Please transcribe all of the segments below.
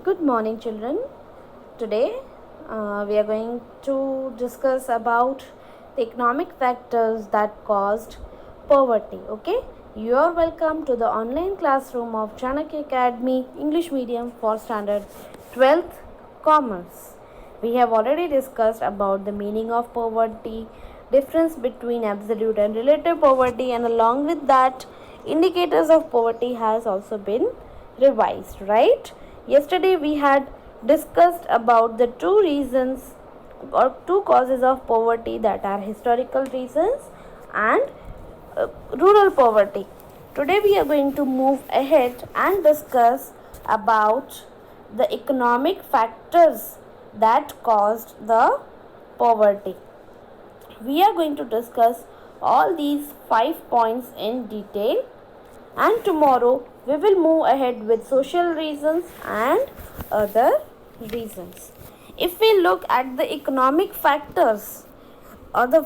Good morning, children. Today we are going to discuss about the economic factors that caused poverty. Okay, you are welcome to the online classroom of Chanakya Academy English Medium for Standard 12th Commerce. We have already discussed about the meaning of poverty, difference between absolute and relative poverty, and along with that, indicators of poverty has also been revised, right? Yesterday we had discussed about the two reasons or two causes of poverty, that are historical reasons and rural poverty. Today we are going to move ahead and discuss about the economic factors that caused the poverty. We are going to discuss all these 5 points in detail, and tomorrow we will move ahead with social reasons and other reasons. If we look at the economic factors, or the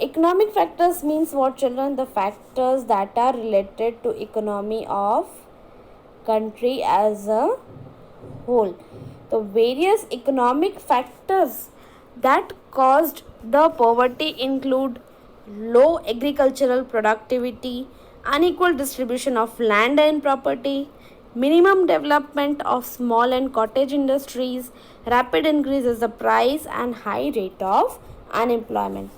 economic factors means what, children? The factors that are related to economy of country as a whole. The various economic factors that caused the poverty include low agricultural productivity, unequal distribution of land and property, minimum development of small and cottage industries, rapid increase in the price, and high rate of unemployment.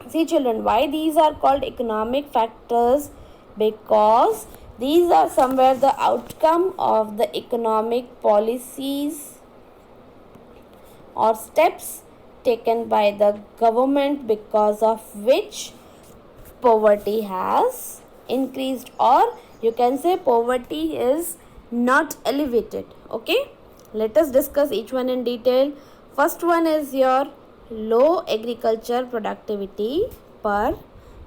See, children, why these are called economic factors? Because these are somewhere the outcome of the economic policies or steps taken by the government, because of which poverty has increased, or you can say poverty is not elevated. Okay, let us discuss each one in detail. First one is your low agriculture productivity per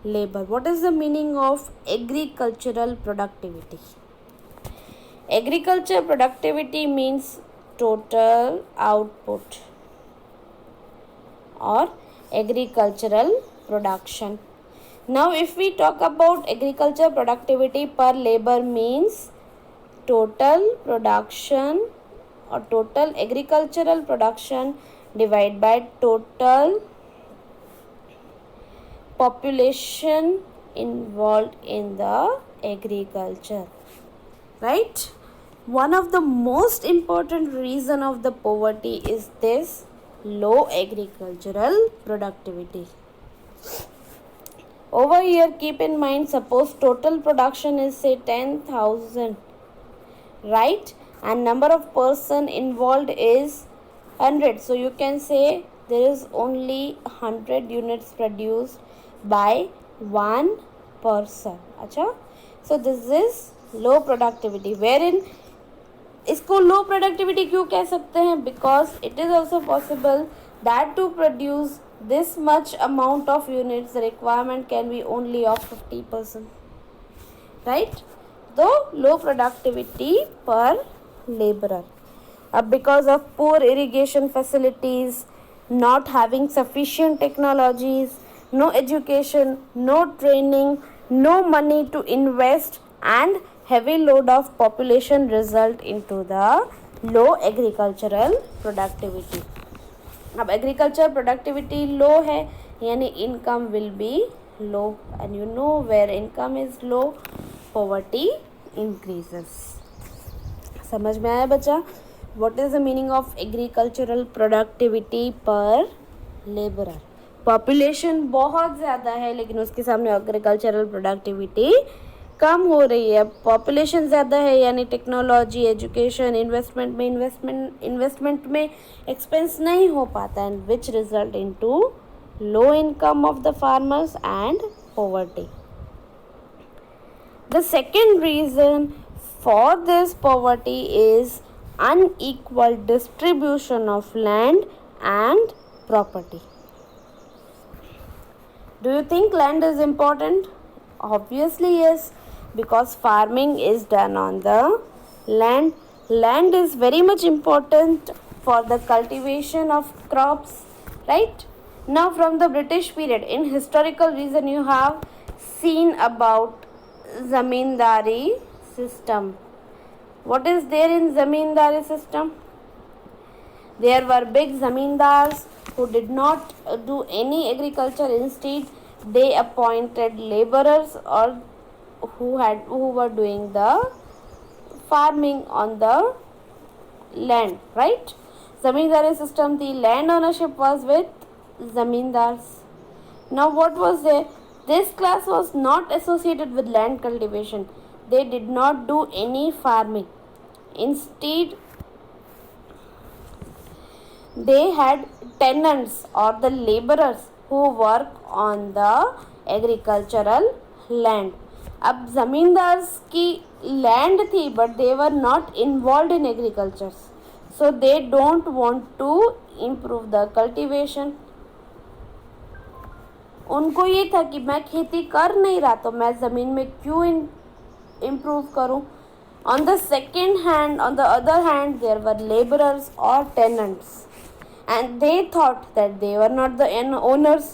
labor. What is the meaning of agricultural productivity? Agriculture productivity means total output or agricultural production. Now if we talk about agriculture productivity per labor, means total production or total agricultural production divided by total population involved in the agriculture, right? One of the most important reason of the poverty is this low agricultural productivity. Over here, keep in mind, suppose total production is say 10,000, right? And number of person involved is 100. So you can say there is only 100 units produced by one person. Acha? So this is low productivity, wherein इसको लो productivity क्यों कह सकते हैं? Because it is also possible that to produce this much amount of units the requirement can be only of 50%, right? तो low productivity पर labourer. अब because of poor irrigation facilities, not having sufficient technologies, no education, no training, no money to invest, and heavy load of population result into the low agricultural productivity. अब agriculture productivity low है, यानी income will be low, and you know where income is low, poverty increases. समझ में आया बच्चा? What is the meaning of agricultural productivity per laborer? Population बहुत ज़्यादा है, लेकिन उसके सामने agricultural productivity कम हो रही है. पॉपुलेशन ज़्यादा है, यानी टेक्नोलॉजी, एजुकेशन, इन्वेस्टमेंट में एक्सपेंस नहीं हो पाता, and which result into low income of the farmers and poverty. The second reason for this poverty is unequal distribution of land and property. Do you think land is important? Obviously yes, because farming is done on the land. Land is very much important for the cultivation of crops, right? Now from the British period, in historical reason, you have seen about zamindari system. What is there in zamindari system? There were big zamindars who did not do any agriculture. Instead, they appointed laborers or who were doing the farming on the land, right? Zamindari system, the land ownership was with zamindars. Now what was there? This class was not associated with land cultivation. They did not do any farming. Instead, they had tenants or the laborers who work on the agricultural land. अब जमींदार्स की land थी but they were not involve in agriculture, so they don't want to improve the cultivation. उनको ये था कि मैं खेती कर नहीं रहा तो मैं ज़मीन में क्यों इम्प्रूव करूं. On the second hand, on the other hand, there were laborers or tenants, and they thought that they were not the owners,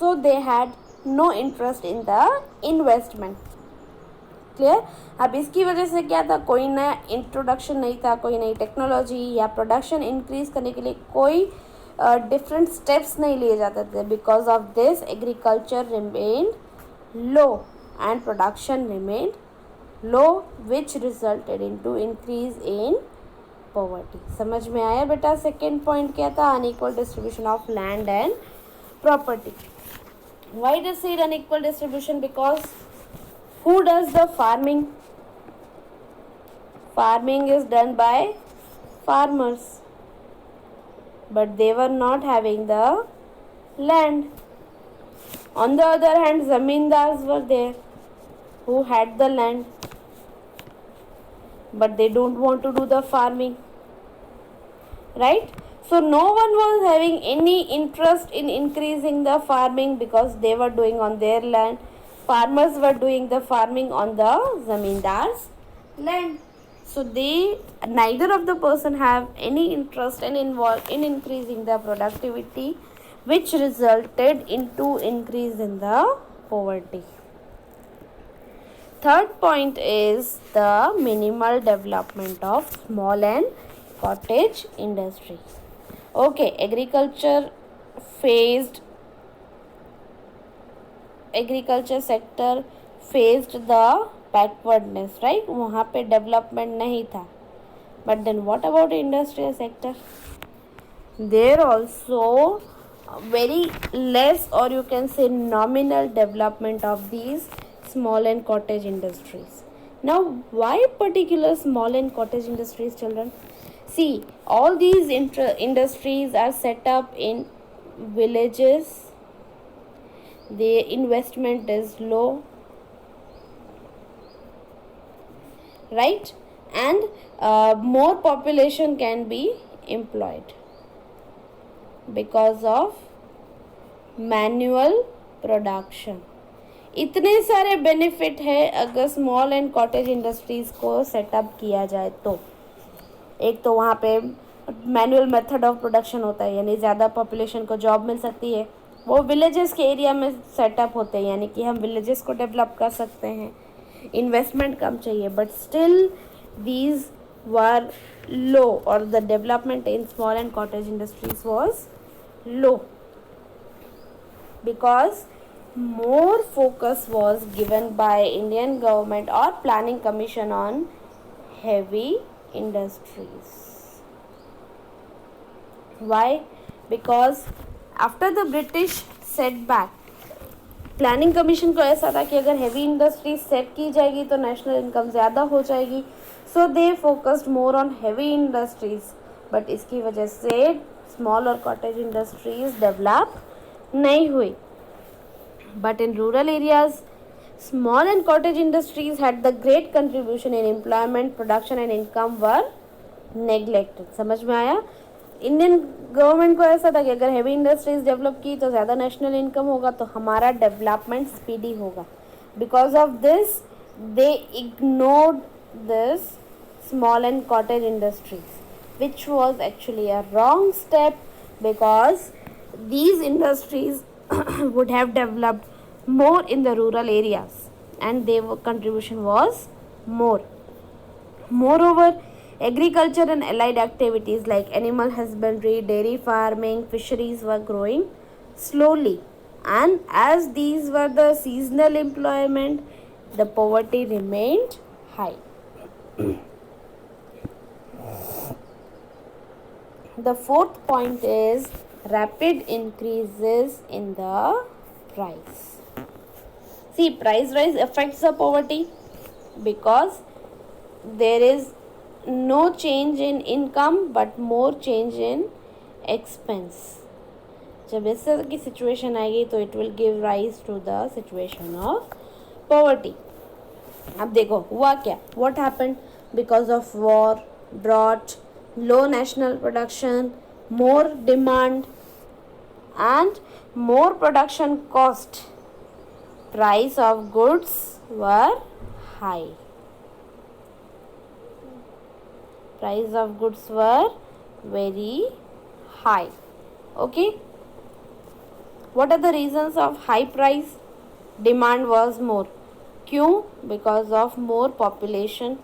so they had no interest in the investment. Clear. अब इसकी वजह से क्या था, कोई नया introduction नहीं था, कोई नई टेक्नोलॉजी या प्रोडक्शन इंक्रीज करने के लिए कोई डिफरेंट स्टेप्स नहीं लिए जाते थे. Because of this agriculture remained low and production remained low, which resulted into increase in poverty. समझ में आया बेटा? सेकेंड पॉइंट क्या था? Unequal distribution of land and property. Why does it unequal distribution? Because who does the farming? Farming is done by farmers, but they were not having the land. On the other hand, zamindars were there who had the land, but they don't want to do the farming, right? So no one was having any interest in increasing the farming because they were doing on their land. Farmers were doing the farming on the zamindars land, so neither of the person have any interest and involved in increasing the productivity, which resulted into increase in the poverty. Third point is the minimal development of small and cottage industry. Okay, agriculture sector faced the backwardness, right. वहाँ पे development नहीं था. But then what about industrial sector? There also very less, or you can say nominal development of these small and cottage industries. Now why particular small and cottage industries, children? See, all these industries are set up in villages. The investment is low, right, and more population can be employed because of manual production. इतने सारे benefit है अगर small and cottage industries को setup किया जाए तो. एक तो वहाँ पे मैनुअल मेथड ऑफ प्रोडक्शन होता है, यानी ज़्यादा पॉपुलेशन को जॉब मिल सकती है. वो विलेजेस के एरिया में सेटअप होते हैं, यानी कि हम विलेजेस को डेवलप कर सकते हैं. इन्वेस्टमेंट कम चाहिए, बट स्टिल दीज वर लो, और the development in small and cottage industries was low because more focus was given by Indian government or planning commission on heavy industries. Why? Because after the British setback, planning commission को ऐसा था कि अगर heavy industry set की जाएगी तो national income ज़्यादा हो जाएगी, so they focused more on heavy industries. But इसकी वजह से स्मॉल और कॉटेज इंडस्ट्रीज डेवलप नहीं हुई. But in rural areas small and cottage industries had the great contribution in employment, production and income were neglected. समझ में आया? Indian government को ऐसा था कि अगर हैवी इंडस्ट्रीज डेवलप की तो ज़्यादा नेशनल इनकम होगा, तो हमारा डेवलपमेंट स्पीडी होगा. Because of this they ignored this small and cottage industries, which was actually a wrong step, because these industries would have developed more in the rural areas and their contribution was more. Moreover, agriculture and allied activities like animal husbandry, dairy farming, fisheries were growing slowly. And as these were the seasonal employment, the poverty remained high. The fourth point is rapid increases in the price. See, price rise affects the poverty because there is no change in income but more change in expense. जब इस तरह की situation आएगी तो it will give rise to the situation of poverty. अब देखो हुआ क्या, what happened because of war, drought, low national production, more demand and more production cost, price of goods were high. Price of goods were very high. Okay, what are the reasons of high price? Demand was more. क्यों? Because of more population,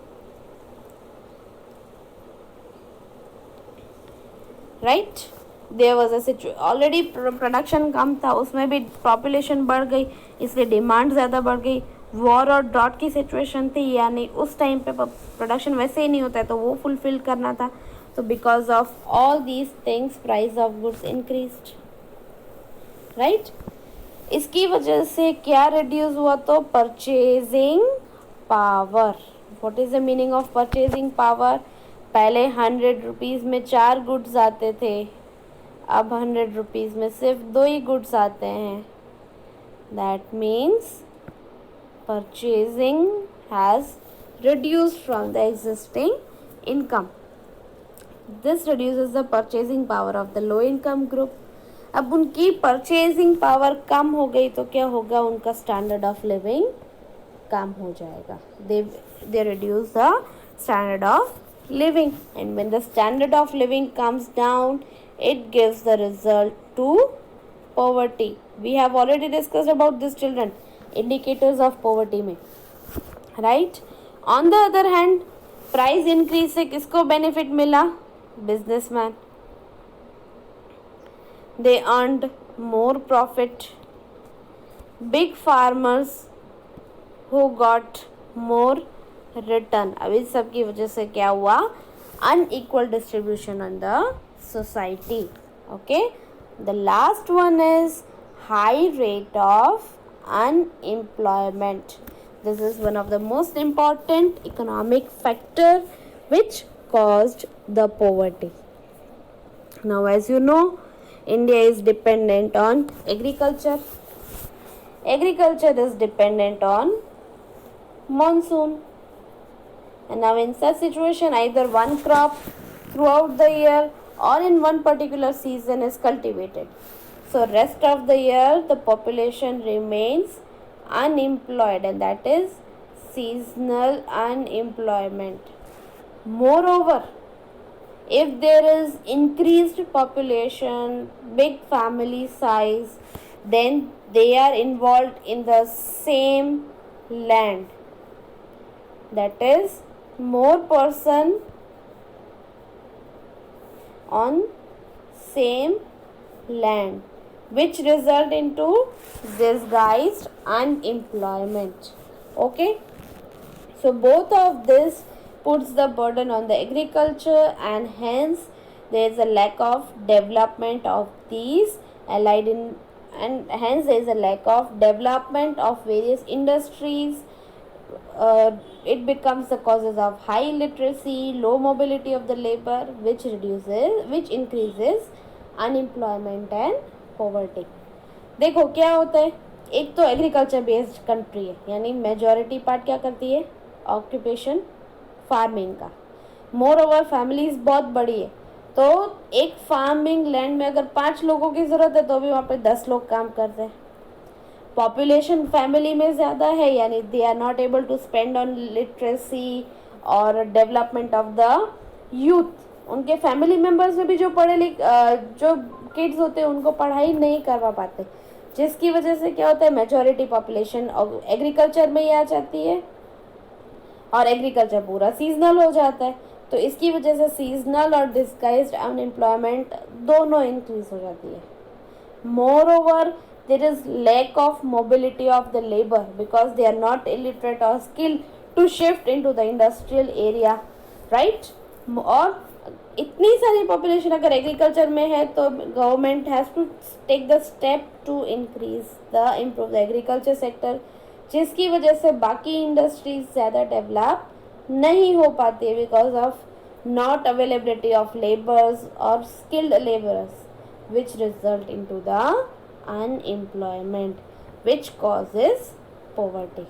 right. There was a situation already production कम था, उसमें भी population बढ़ गई इसलिए demand ज़्यादा बढ़ गई. वॉर और ड्रॉट की सिचुएशन थी, यानी उस टाइम पे प्रोडक्शन वैसे ही नहीं होता है तो वो फुलफिल करना था. तो because of all these things price of goods increased, right. इसकी वजह से क्या रिड्यूस हुआ? तो purchasing power. What is the meaning of purchasing power? पहले 100 रुपीज़ में 4 गुड्स आते थे, अब 100 रुपीज़ में सिर्फ 2 ही गुड्स आते हैं. That means purchasing has reduced from the existing income. This reduces the purchasing power of the low income group. अब उनकी परचेजिंग पावर कम हो गई तो क्या होगा? उनका स्टैंडर्ड ऑफ लिविंग कम हो जाएगा. they reduce the standard of living, and when the standard of living comes down it gives the result to poverty. We have already discussed about this, children, indicators of poverty में, right. On the other hand, price increase से किसको benefit मिला? businessman. They earned more profit. Big farmers who got more return. अब इस सब की वजह से क्या हुआ? unequal distribution in the society. Okay, the last one is high rate of unemployment. This is one of the most important economic factor which caused the poverty. Now, as you know, India is dependent on agriculture. Agriculture is dependent on monsoon. And now in such situation, either one crop throughout the year or in one particular season is cultivated. So rest of the year the population remains unemployed, and that is seasonal unemployment. Moreover, if there is increased population, big family size, then they are involved in the same land. That is more person on same land, which result into disguised unemployment. Okay, so both of this puts the burden on the agriculture, and hence there is a lack of development of these allied in, and hence there is a lack of development of various industries. It becomes the causes of high illiteracy, low mobility of the labor, which increases unemployment and poverty. देखो क्या होता है, एक तो agriculture based country है, यानी majority part क्या करती है? ऑक्यूपेशन फार्मिंग का. मोर ओवर फैमिलीज बहुत बड़ी है, तो एक फार्मिंग लैंड में अगर 5 लोगों की ज़रूरत है तो भी वहाँ पे 10 लोग काम करते हैं. पॉपुलेशन फैमिली में ज़्यादा है, यानी they are not able to spend on literacy और डेवलपमेंट ऑफ द यूथ. उनके फैमिली मेम्बर्स में भी जो जो किड्स होते हैं उनको पढ़ाई नहीं करवा पाते, जिसकी वजह से क्या होता है? मेजॉरिटी पॉपुलेशन एग्रीकल्चर में ही आ जाती है और एग्रीकल्चर पूरा सीजनल हो जाता है, तो इसकी वजह से सीजनल और डिस्गाइज्ड अनएम्प्लॉयमेंट दोनों इंक्रीज हो जाती है. Moreover, there is lack of mobility of the labor because they are not illiterate or skilled to shift into the industrial area, right? और इतनी सारी पॉपुलेशन अगर एग्रीकल्चर में है तो government has to take the step to increase the improve the agriculture sector, जिसकी वजह से बाकी इंडस्ट्रीज ज़्यादा डेवलप नहीं हो पाती है because of not availability of labours और skilled labourers, which result into the unemployment which causes poverty.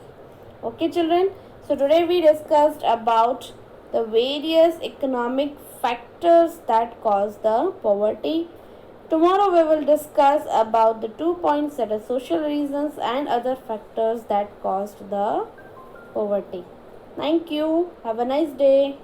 Okay children, so today we discussed about the various economic factors that cause the poverty. Tomorrow we will discuss about the 2 points that are social reasons and other factors that caused the poverty. Thank you. Have a nice day.